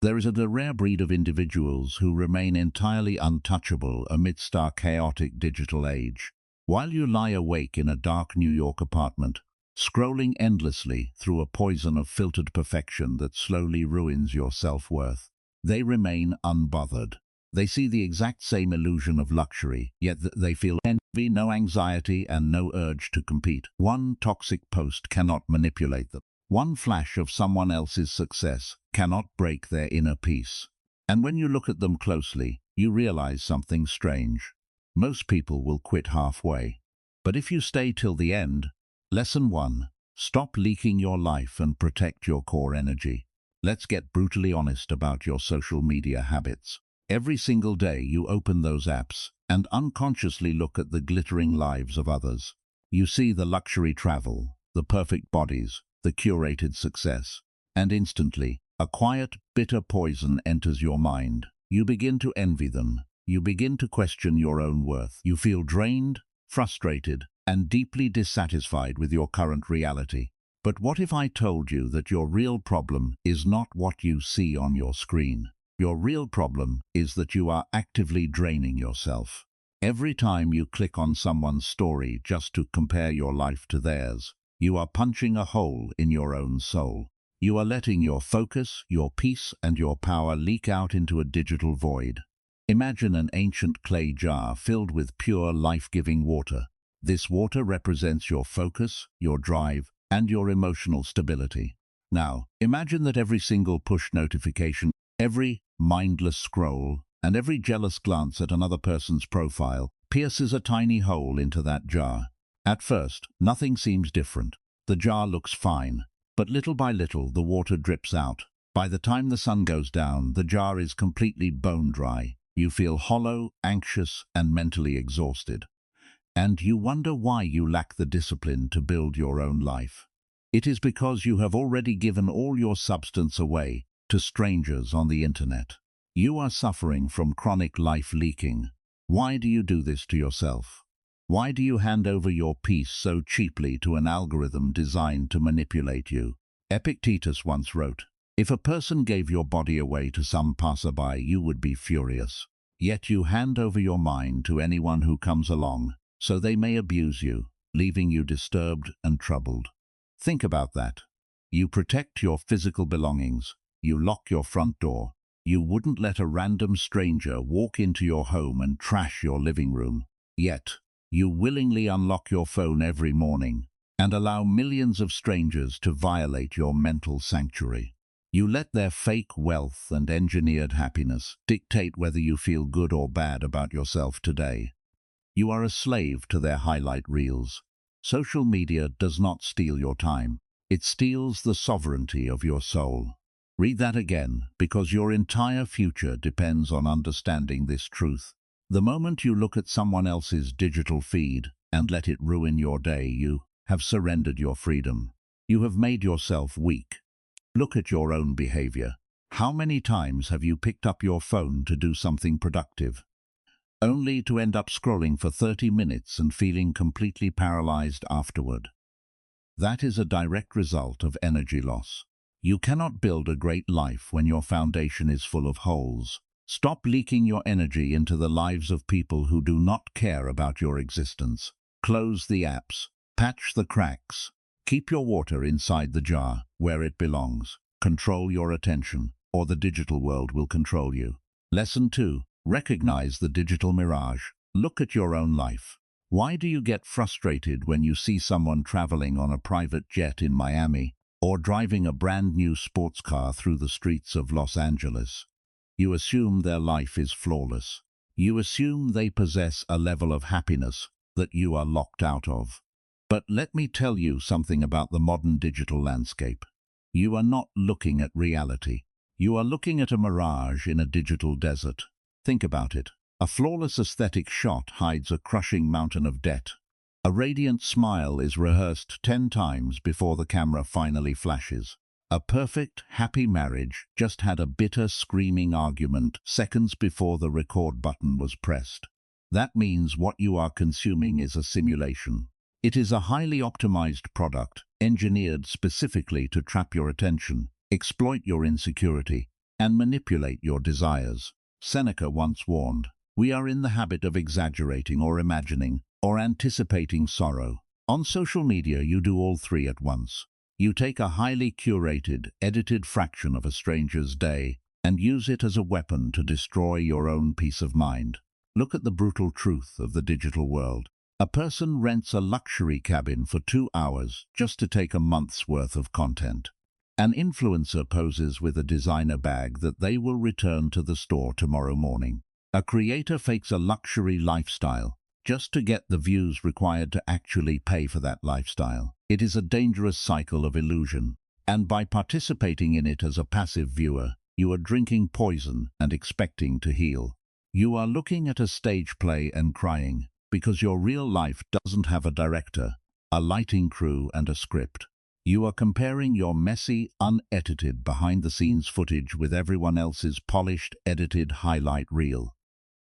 There is a rare breed of individuals who remain entirely untouchable amidst our chaotic digital age. While you lie awake in a dark New York apartment, scrolling endlessly through a poison of filtered perfection that slowly ruins your self-worth, they remain unbothered. They see the exact same illusion of luxury, yet they feel envy, no anxiety, and no urge to compete. One toxic post cannot manipulate them. One flash of someone else's success cannot break their inner peace. And when you look at them closely, you realize something strange. Most people will quit halfway. But if you stay till the end, Lesson 1. Stop leaking your life and protect your core energy. Let's get brutally honest about your social media habits. Every single day you open those apps and unconsciously look at the glittering lives of others. You see the luxury travel, the perfect bodies, the curated success, and instantly, a quiet, bitter poison enters your mind. You begin to envy them. You begin to question your own worth. You feel drained, frustrated, and deeply dissatisfied with your current reality. But what if I told you that your real problem is not what you see on your screen? Your real problem is that you are actively draining yourself. Every time you click on someone's story just to compare your life to theirs, you are punching a hole in your own soul. You are letting your focus, your peace, and your power leak out into a digital void. Imagine an ancient clay jar filled with pure, life-giving water. This water represents your focus, your drive, and your emotional stability. Now, imagine that every single push notification, every mindless scroll, and every jealous glance at another person's profile pierces a tiny hole into that jar. At first, nothing seems different. The jar looks fine, but little by little the water drips out. By the time the sun goes down, the jar is completely bone dry. You feel hollow, anxious, and mentally exhausted. And you wonder why you lack the discipline to build your own life. It is because you have already given all your substance away to strangers on the internet. You are suffering from chronic life leaking. Why do you do this to yourself? Why do you hand over your peace so cheaply to an algorithm designed to manipulate you? Epictetus once wrote, "If a person gave your body away to some passerby, you would be furious. Yet you hand over your mind to anyone who comes along, so they may abuse you, leaving you disturbed and troubled." Think about that. You protect your physical belongings. You lock your front door. You wouldn't let a random stranger walk into your home and trash your living room. Yet, you willingly unlock your phone every morning and allow millions of strangers to violate your mental sanctuary. You let their fake wealth and engineered happiness dictate whether you feel good or bad about yourself today. You are a slave to their highlight reels. Social media does not steal your time. It steals the sovereignty of your soul. Read that again, because your entire future depends on understanding this truth. The moment you look at someone else's digital feed and let it ruin your day, you have surrendered your freedom. You have made yourself weak. Look at your own behavior. How many times have you picked up your phone to do something productive, only to end up scrolling for 30 minutes and feeling completely paralyzed afterward? That is a direct result of energy loss. You cannot build a great life when your foundation is full of holes. Stop leaking your energy into the lives of people who do not care about your existence. Close the apps. Patch the cracks. Keep your water inside the jar, where it belongs. Control your attention, or the digital world will control you. Lesson 2. Recognize the digital mirage. Look at your own life. Why do you get frustrated when you see someone traveling on a private jet in Miami or driving a brand new sports car through the streets of Los Angeles? You assume their life is flawless. You assume they possess a level of happiness that you are locked out of. But let me tell you something about the modern digital landscape. You are not looking at reality. You are looking at a mirage in a digital desert. Think about it. A flawless aesthetic shot hides a crushing mountain of debt. A radiant smile is rehearsed 10 times before the camera finally flashes. A perfect, happy marriage just had a bitter, screaming argument seconds before the record button was pressed. That means what you are consuming is a simulation. It is a highly optimized product, engineered specifically to trap your attention, exploit your insecurity, and manipulate your desires. Seneca once warned, "We are in the habit of exaggerating or imagining or anticipating sorrow." On social media, you do all three at once. You take a highly curated, edited fraction of a stranger's day and use it as a weapon to destroy your own peace of mind. Look at the brutal truth of the digital world. A person rents a luxury cabin for 2 hours just to take a month's worth of content. An influencer poses with a designer bag that they will return to the store tomorrow morning. A creator fakes a luxury lifestyle just to get the views required to actually pay for that lifestyle. It is a dangerous cycle of illusion, and by participating in it as a passive viewer, you are drinking poison and expecting to heal. You are looking at a stage play and crying because your real life doesn't have a director, a lighting crew, and a script. You are comparing your messy, unedited, behind-the-scenes footage with everyone else's polished, edited highlight reel.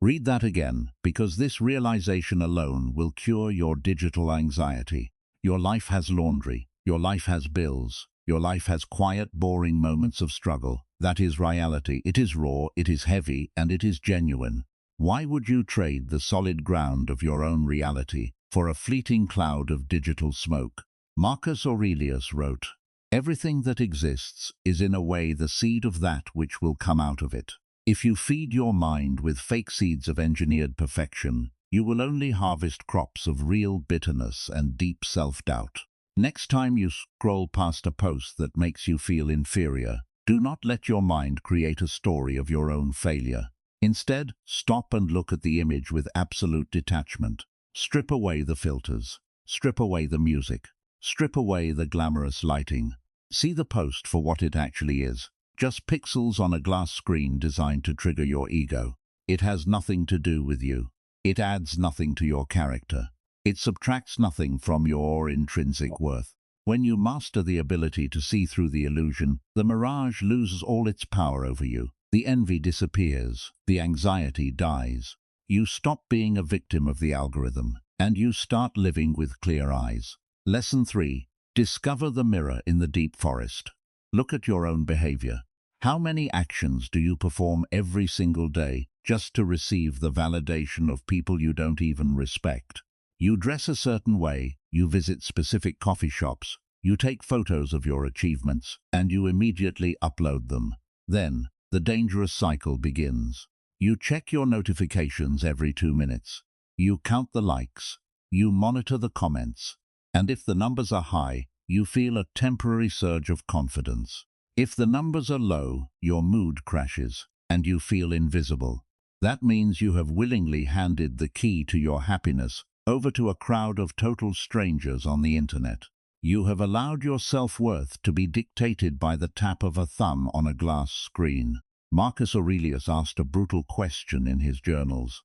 Read that again, because this realization alone will cure your digital anxiety. Your life has laundry. Your life has bills. Your life has quiet, boring moments of struggle. That is reality. It is raw, it is heavy, and it is genuine. Why would you trade the solid ground of your own reality for a fleeting cloud of digital smoke? Marcus Aurelius wrote, "Everything that exists is in a way the seed of that which will come out of it." If you feed your mind with fake seeds of engineered perfection, you will only harvest crops of real bitterness and deep self-doubt. Next time you scroll past a post that makes you feel inferior, do not let your mind create a story of your own failure. Instead, stop and look at the image with absolute detachment. Strip away the filters. Strip away the music. Strip away the glamorous lighting. See the post for what it actually is. Just pixels on a glass screen designed to trigger your ego. It has nothing to do with you. It adds nothing to your character. It subtracts nothing from your intrinsic worth. When you master the ability to see through the illusion, the mirage loses all its power over you. The envy disappears. The anxiety dies. You stop being a victim of the algorithm, and you start living with clear eyes. Lesson 3. Discover the mirror in the deep forest. Look at your own behavior. How many actions do you perform every single day just to receive the validation of people you don't even respect? You dress a certain way, you visit specific coffee shops, you take photos of your achievements, and you immediately upload them. Then, the dangerous cycle begins. You check your notifications every 2 minutes. You count the likes. You monitor the comments. And if the numbers are high, you feel a temporary surge of confidence. If the numbers are low, your mood crashes, and you feel invisible. That means you have willingly handed the key to your happiness over to a crowd of total strangers on the internet. You have allowed your self-worth to be dictated by the tap of a thumb on a glass screen. Marcus Aurelius asked a brutal question in his journals.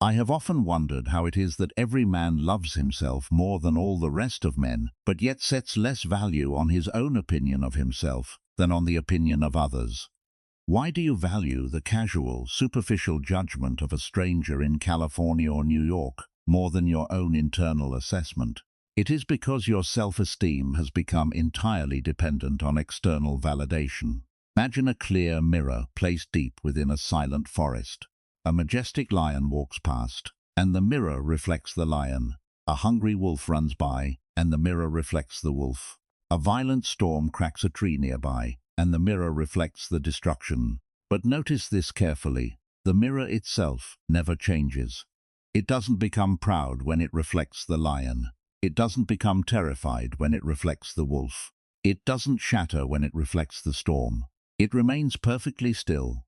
"I have often wondered how it is that every man loves himself more than all the rest of men, but yet sets less value on his own opinion of himself than on the opinion of others. Why do you value the casual, superficial judgment of a stranger in California or New York more than your own internal assessment? It is because your self-esteem has become entirely dependent on external validation. Imagine a clear mirror placed deep within a silent forest. A majestic lion walks past, and the mirror reflects the lion. A hungry wolf runs by, and the mirror reflects the wolf. A violent storm cracks a tree nearby, and the mirror reflects the destruction. But notice this carefully. The mirror itself never changes. It doesn't become proud when it reflects the lion. It doesn't become terrified when it reflects the wolf. It doesn't shatter when it reflects the storm. It remains perfectly still,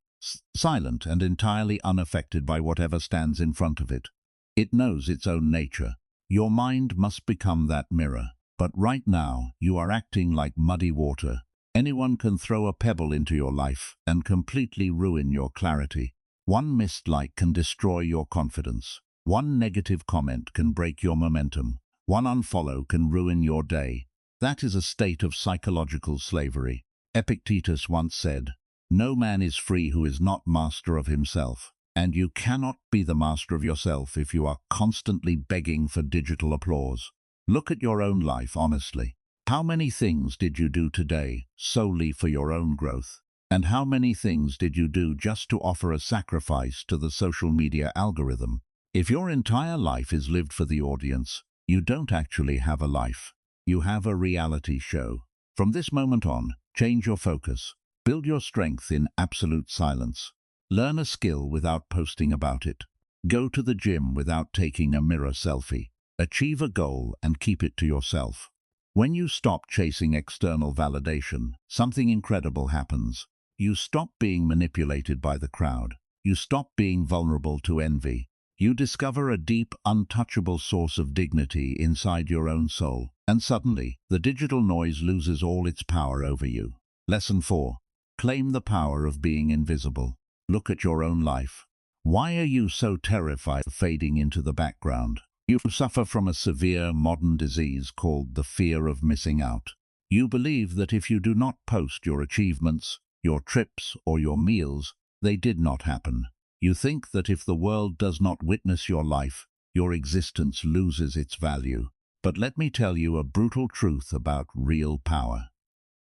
silent and entirely unaffected by whatever stands in front of it. It knows its own nature. Your mind must become that mirror. But right now, you are acting like muddy water. Anyone can throw a pebble into your life and completely ruin your clarity. One missed like can destroy your confidence. One negative comment can break your momentum. One unfollow can ruin your day. That is a state of psychological slavery. Epictetus once said, "No man is free who is not master of himself." And you cannot be the master of yourself if you are constantly begging for digital applause. Look at your own life honestly. How many things did you do today solely for your own growth? And how many things did you do just to offer a sacrifice to the social media algorithm? If your entire life is lived for the audience, you don't actually have a life. You have a reality show. From this moment on, change your focus. Build your strength in absolute silence. Learn a skill without posting about it. Go to the gym without taking a mirror selfie. Achieve a goal and keep it to yourself. When you stop chasing external validation, something incredible happens. You stop being manipulated by the crowd. You stop being vulnerable to envy. You discover a deep, untouchable source of dignity inside your own soul, and suddenly, the digital noise loses all its power over you. Lesson 4. Claim the power of being invisible. Look at your own life. Why are you so terrified of fading into the background? You suffer from a severe modern disease called the fear of missing out. You believe that if you do not post your achievements, your trips, or your meals, they did not happen. You think that if the world does not witness your life, your existence loses its value. But let me tell you a brutal truth about real power.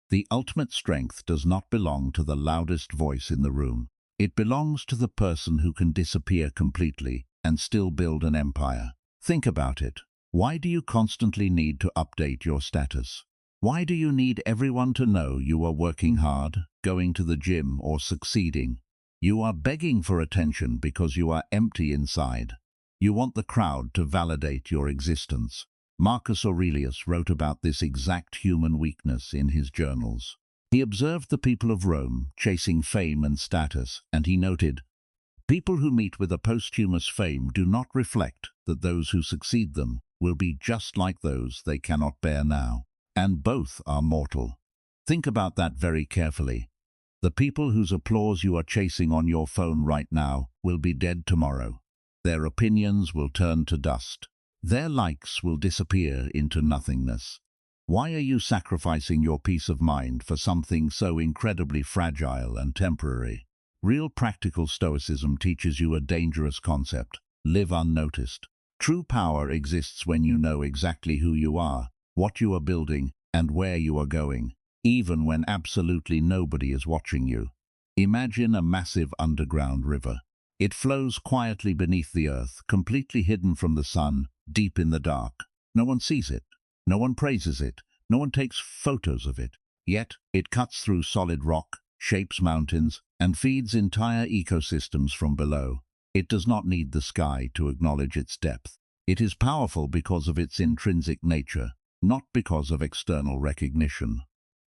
The ultimate strength does not belong to the loudest voice in the room. It belongs to the person who can disappear completely and still build an empire. Think about it. Why do you constantly need to update your status? Why do you need everyone to know you are working hard, going to the gym, or succeeding? You are begging for attention because you are empty inside. You want the crowd to validate your existence. Marcus Aurelius wrote about this exact human weakness in his journals. He observed the people of Rome chasing fame and status, and he noted, "People who meet with a posthumous fame do not reflect that those who succeed them will be just like those they cannot bear now. And both are mortal." Think about that very carefully. The people whose applause you are chasing on your phone right now will be dead tomorrow. Their opinions will turn to dust. Their likes will disappear into nothingness. Why are you sacrificing your peace of mind for something so incredibly fragile and temporary? Real practical Stoicism teaches you a dangerous concept: live unnoticed. True power exists when you know exactly who you are, what you are building, and where you are going, even when absolutely nobody is watching you. Imagine a massive underground river. It flows quietly beneath the earth, completely hidden from the sun, deep in the dark. No one sees it. No one praises it. No one takes photos of it. Yet, it cuts through solid rock, shapes mountains, and feeds entire ecosystems from below. It does not need the sky to acknowledge its depth. It is powerful because of its intrinsic nature, not because of external recognition.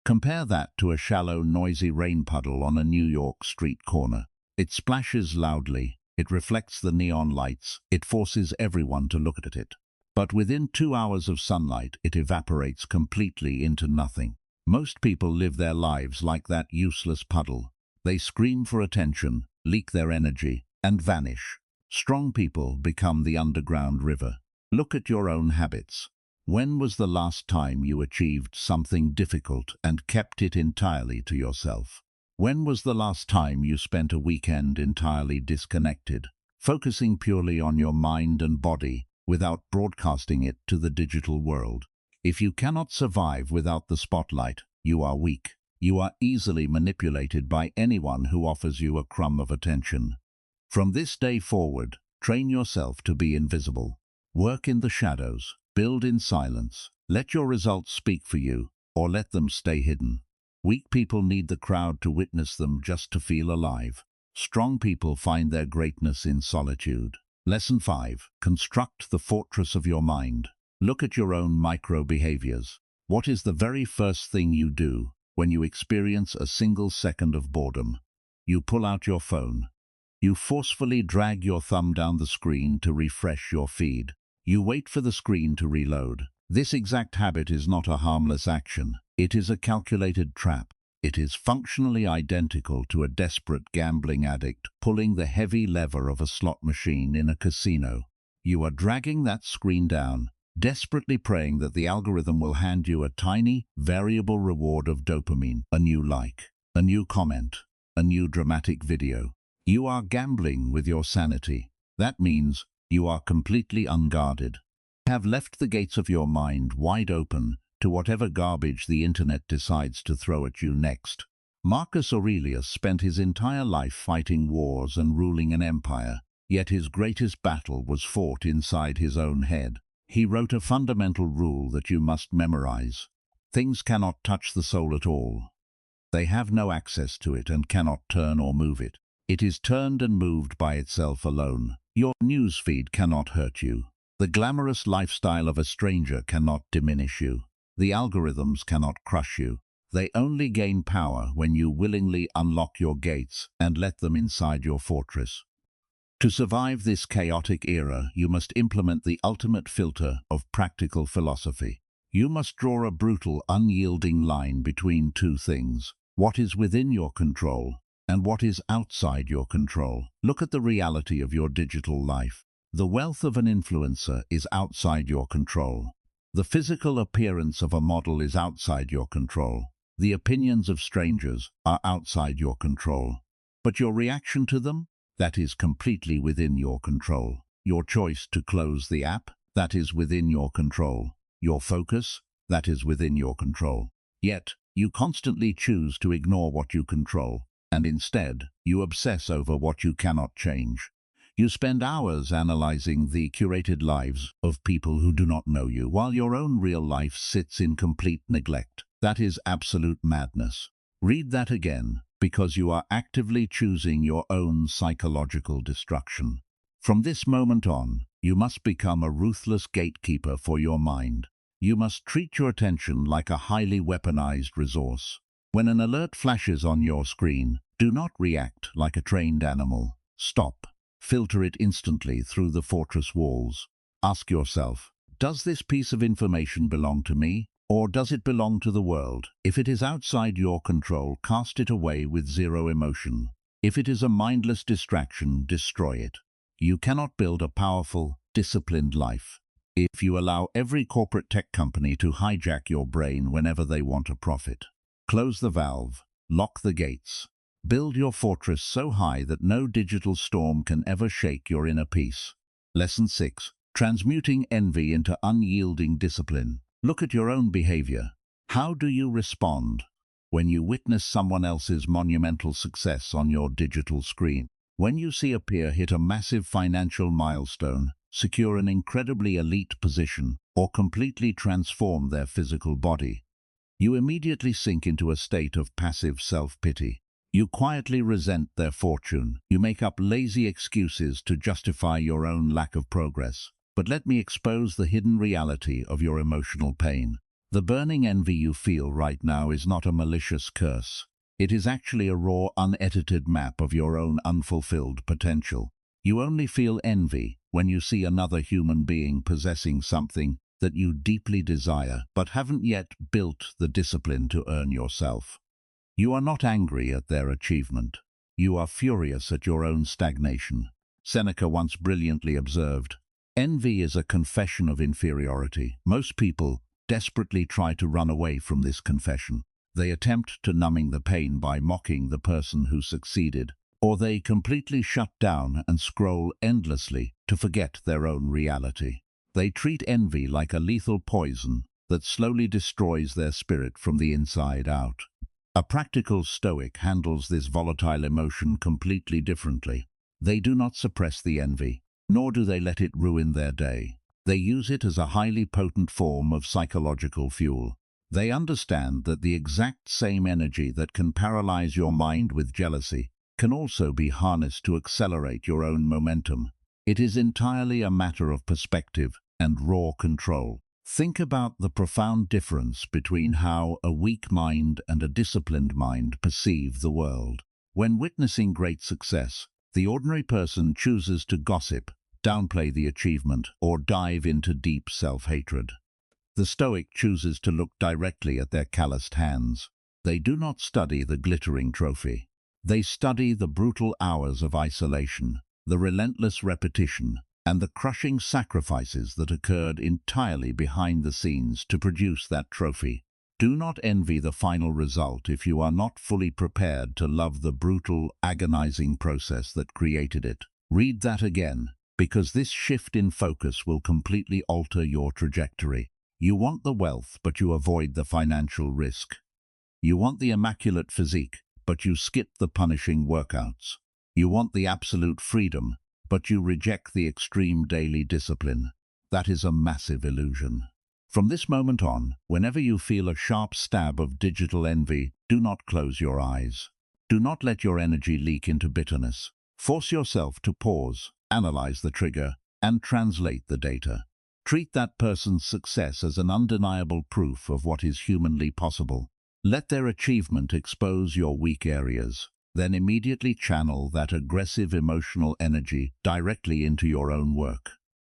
Compare that to a shallow, noisy rain puddle on a New York street corner. It splashes loudly, it reflects the neon lights, it forces everyone to look at it. But within 2 hours of sunlight, it evaporates completely into nothing. Most people live their lives like that useless puddle. They scream for attention, leak their energy, and vanish. Strong people become the underground river. Look at your own habits. When was the last time you achieved something difficult and kept it entirely to yourself? When was the last time you spent a weekend entirely disconnected, focusing purely on your mind and body without broadcasting it to the digital world? If you cannot survive without the spotlight, you are weak. You are easily manipulated by anyone who offers you a crumb of attention. From this day forward, train yourself to be invisible. Work in the shadows. Build in silence. Let your results speak for you, or let them stay hidden. Weak people need the crowd to witness them just to feel alive. Strong people find their greatness in solitude. Lesson 5. Construct the fortress of your mind. Look at your own micro-behaviors. What is the very first thing you do when you experience a single second of boredom? You pull out your phone. You forcefully drag your thumb down the screen to refresh your feed. You wait for the screen to reload. This exact habit is not a harmless action. It is a calculated trap. It is functionally identical to a desperate gambling addict pulling the heavy lever of a slot machine in a casino. You are dragging that screen down, desperately praying that the algorithm will hand you a tiny, variable reward of dopamine, a new like, a new comment, a new dramatic video. You are gambling with your sanity. That means you are completely unguarded. You have left the gates of your mind wide open to whatever garbage the internet decides to throw at you next. Marcus Aurelius spent his entire life fighting wars and ruling an empire, yet his greatest battle was fought inside his own head. He wrote a fundamental rule that you must memorize. Things cannot touch the soul at all. They have no access to it and cannot turn or move it. It is turned and moved by itself alone. Your newsfeed cannot hurt you. The glamorous lifestyle of a stranger cannot diminish you. The algorithms cannot crush you. They only gain power when you willingly unlock your gates and let them inside your fortress. To survive this chaotic era, you must implement the ultimate filter of practical philosophy. You must draw a brutal, unyielding line between two things: what is within your control and what is outside your control. Look at the reality of your digital life. The wealth of an influencer is outside your control. The physical appearance of a model is outside your control. The opinions of strangers are outside your control. But your reaction to them? That is completely within your control. Your choice to close the app? That is within your control. Your focus? That is within your control. Yet, you constantly choose to ignore what you control, and instead, you obsess over what you cannot change. You spend hours analyzing the curated lives of people who do not know you, while your own real life sits in complete neglect. That is absolute madness. Read that again, because you are actively choosing your own psychological destruction. From this moment on, you must become a ruthless gatekeeper for your mind. You must treat your attention like a highly weaponized resource. When an alert flashes on your screen, do not react like a trained animal. Stop. Filter it instantly through the fortress walls. Ask yourself, does this piece of information belong to me, or does it belong to the world? If it is outside your control, cast it away with zero emotion. If it is a mindless distraction, destroy it. You cannot build a powerful, disciplined life if you allow every corporate tech company to hijack your brain whenever they want a profit. Close the valve. Lock the gates. Build your fortress so high that no digital storm can ever shake your inner peace. Lesson 6. Transmuting envy into unyielding discipline. Look at your own behavior. How do you respond when you witness someone else's monumental success on your digital screen? When you see a peer hit a massive financial milestone, secure an incredibly elite position, or completely transform their physical body, you immediately sink into a state of passive self-pity. You quietly resent their fortune. You make up lazy excuses to justify your own lack of progress. But let me expose the hidden reality of your emotional pain. The burning envy you feel right now is not a malicious curse. It is actually a raw, unedited map of your own unfulfilled potential. You only feel envy when you see another human being possessing something that you deeply desire but haven't yet built the discipline to earn yourself. You are not angry at their achievement. You are furious at your own stagnation. Seneca once brilliantly observed, "Envy is a confession of inferiority." Most people desperately try to run away from this confession. They attempt to numbing the pain by mocking the person who succeeded, or they completely shut down and scroll endlessly to forget their own reality. They treat envy like a lethal poison that slowly destroys their spirit from the inside out. A practical Stoic handles this volatile emotion completely differently. They do not suppress the envy, nor do they let it ruin their day. They use it as a highly potent form of psychological fuel. They understand that the exact same energy that can paralyze your mind with jealousy can also be harnessed to accelerate your own momentum. It is entirely a matter of perspective and raw control. Think about the profound difference between how a weak mind and a disciplined mind perceive the world. When witnessing great success, the ordinary person chooses to gossip, downplay the achievement, or dive into deep self-hatred. The Stoic chooses to look directly at their calloused hands. They do not study the glittering trophy. They study the brutal hours of isolation, the relentless repetition, and the crushing sacrifices that occurred entirely behind the scenes to produce that trophy. Do not envy the final result if you are not fully prepared to love the brutal, agonizing process that created it. Read that again, because this shift in focus will completely alter your trajectory. You want the wealth, but you avoid the financial risk. You want the immaculate physique, but you skip the punishing workouts. You want the absolute freedom, but you reject the extreme daily discipline. That is a massive illusion. From this moment on, whenever you feel a sharp stab of digital envy, do not close your eyes. Do not let your energy leak into bitterness. Force yourself to pause, analyze the trigger, and translate the data. Treat that person's success as an undeniable proof of what is humanly possible. Let their achievement expose your weak areas. Then immediately channel that aggressive emotional energy directly into your own work.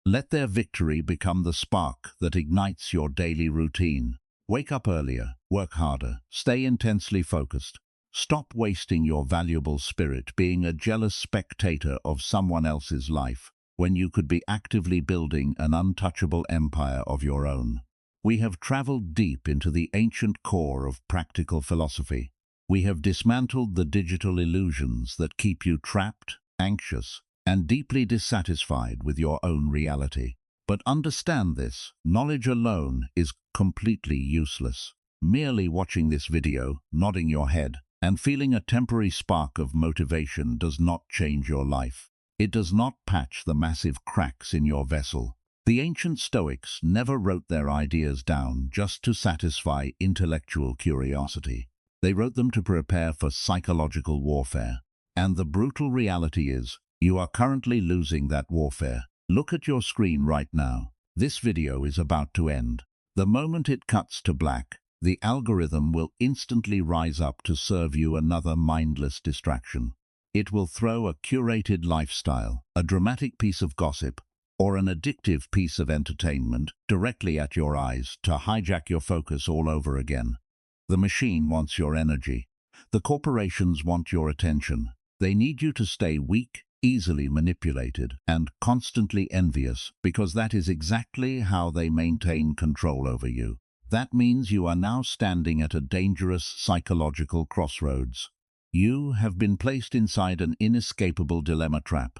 Let their victory become the spark that ignites your daily routine. Wake up earlier, work harder, stay intensely focused. Stop wasting your valuable spirit being a jealous spectator of someone else's life, when you could be actively building an untouchable empire of your own. We have traveled deep into the ancient core of practical philosophy. We have dismantled the digital illusions that keep you trapped, anxious, and deeply dissatisfied with your own reality. But understand this, knowledge alone is completely useless. Merely watching this video, nodding your head, and feeling a temporary spark of motivation does not change your life. It does not patch the massive cracks in your vessel. The ancient Stoics never wrote their ideas down just to satisfy intellectual curiosity. They wrote them to prepare for psychological warfare. And the brutal reality is, you are currently losing that warfare. Look at your screen right now. This video is about to end. The moment it cuts to black, the algorithm will instantly rise up to serve you another mindless distraction. It will throw a curated lifestyle, a dramatic piece of gossip, or an addictive piece of entertainment directly at your eyes to hijack your focus all over again. The machine wants your energy. The corporations want your attention. They need you to stay weak, easily manipulated, and constantly envious, because that is exactly how they maintain control over you. That means you are now standing at a dangerous psychological crossroads. You have been placed inside an inescapable dilemma trap,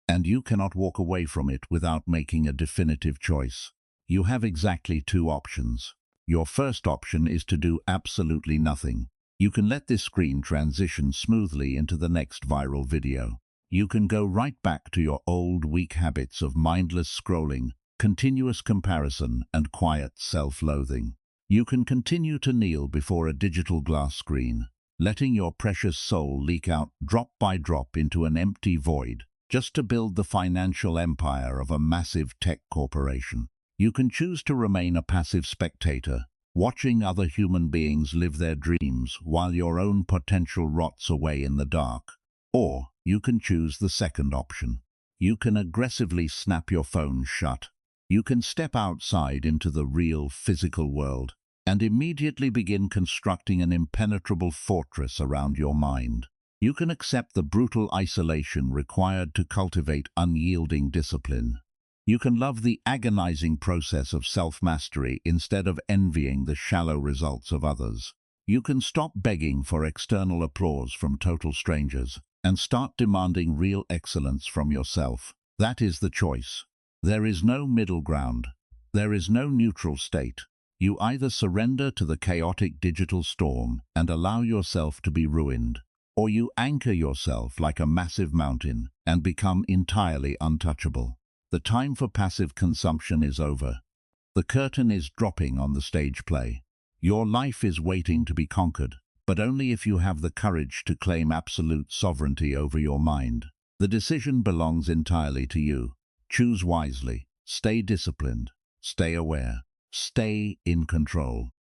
and you cannot walk away from it without making a definitive choice. You have exactly two options. Your first option is to do absolutely nothing. You can let this screen transition smoothly into the next viral video. You can go right back to your old weak habits of mindless scrolling, continuous comparison, and quiet self-loathing. You can continue to kneel before a digital glass screen, letting your precious soul leak out drop by drop into an empty void, just to build the financial empire of a massive tech corporation. You can choose to remain a passive spectator, watching other human beings live their dreams while your own potential rots away in the dark. Or you can choose the second option. You can aggressively snap your phone shut. You can step outside into the real physical world and immediately begin constructing an impenetrable fortress around your mind. You can accept the brutal isolation required to cultivate unyielding discipline. You can love the agonizing process of self-mastery instead of envying the shallow results of others. You can stop begging for external applause from total strangers and start demanding real excellence from yourself. That is the choice. There is no middle ground. There is no neutral state. You either surrender to the chaotic digital storm and allow yourself to be ruined, or you anchor yourself like a massive mountain and become entirely untouchable. The time for passive consumption is over. The curtain is dropping on the stage play. Your life is waiting to be conquered, but only if you have the courage to claim absolute sovereignty over your mind. The decision belongs entirely to you. Choose wisely, stay disciplined, stay aware, stay in control.